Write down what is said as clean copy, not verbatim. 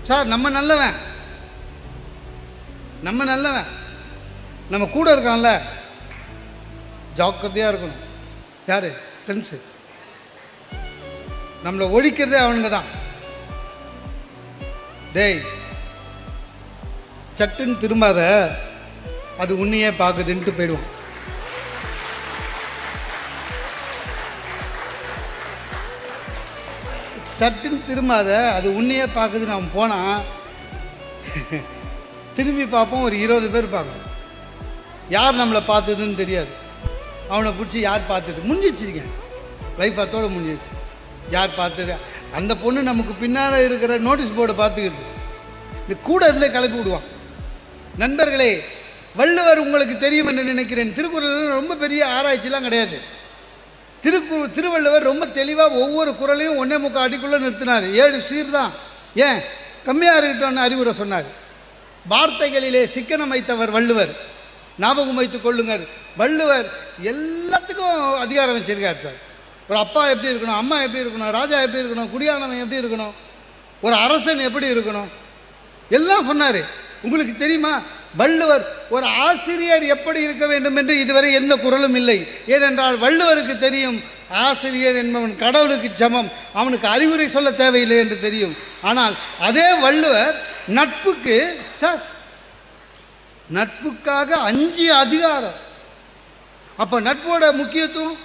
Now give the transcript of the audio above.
Sir நம்ம நல்லவன், நம்ம கூட இருக்கான்ல, ஜாக்கிரதையாக இருக்கணும். யார்? ஃப்ரெண்ட்ஸு. நம்மளை ஒழிக்கிறதே அவனுங்க தான். டேய் சட்டுன்னு திரும்பாத, அது உன்னையே பார்க்குதுன்ட்டு போயிடுவான். சட்டுன்னு திரும்பாத, அது உன்னையே பார்க்குதுன்னு அவன் போனான். திரும்பி பார்ப்போம், ஒரு 20 பேர் பார்க்கணும். யார் நம்மளை பார்த்ததுன்னு தெரியாது. அவனை பிடிச்சி யார் பார்த்தது முடிஞ்சிச்சுங்க, லைஃப் அத்தோடு முடிஞ்சிச்சு. யார் பார்த்தது? அந்த பொண்ணு நமக்கு பின்னால் இருக்கிற நோட்டீஸ் போர்டை பார்த்துக்குது. இந்த கூட இதில் கிளப்பி விடுவான். நண்பர்களே, வள்ளுவர் உங்களுக்கு தெரியும் என்று நினைக்கிறேன். திருக்குறள் ரொம்ப பெரிய ஆராய்ச்சிலாம் கிடையாது. திருவள்ளுவர் ரொம்ப தெளிவாக ஒவ்வொரு குறளையும் 1.25 அடிக்குள்ளே நிறுத்தினார். 7 சீர் தான். ஏன் கம்மியாக இருக்கட்டும்னு அறிவுரை சொன்னார். வார்த்தைகளிலே சிக்கனம் வைத்தவர் வள்ளுவர். ஞாபகம் வைத்துக் கொள்ளுங்கள், வள்ளுவர் எல்லாத்துக்கும் அதிகாரம் வச்சிருக்கார் சார். ஒரு அப்பா எப்படி இருக்கணும், அம்மா எப்படி இருக்கணும், ராஜா எப்படி இருக்கணும், குடியானவன் எப்படி இருக்கணும், ஒரு அரசன் எப்படி இருக்கணும், எல்லாம் சொன்னார். உங்களுக்கு தெரியுமா, வள்ளுவர் ஒரு ஆசிரியர் எப்படி இருக்க வேண்டும் என்று இதுவரை எந்த குறளும் இல்லை. ஏனென்றால் வள்ளுவருக்கு தெரியும், ஆசிரியர் என்பவன் கடவுளுக்கு சமம், அவனுக்கு அறிவுரை சொல்ல தேவையில்லை என்று தெரியும். ஆனால் அதே வள்ளுவர் நட்புக்கு சார், நட்புக்காக 5 அதிகாரம். அப்போ நட்போட முக்கியத்துவம்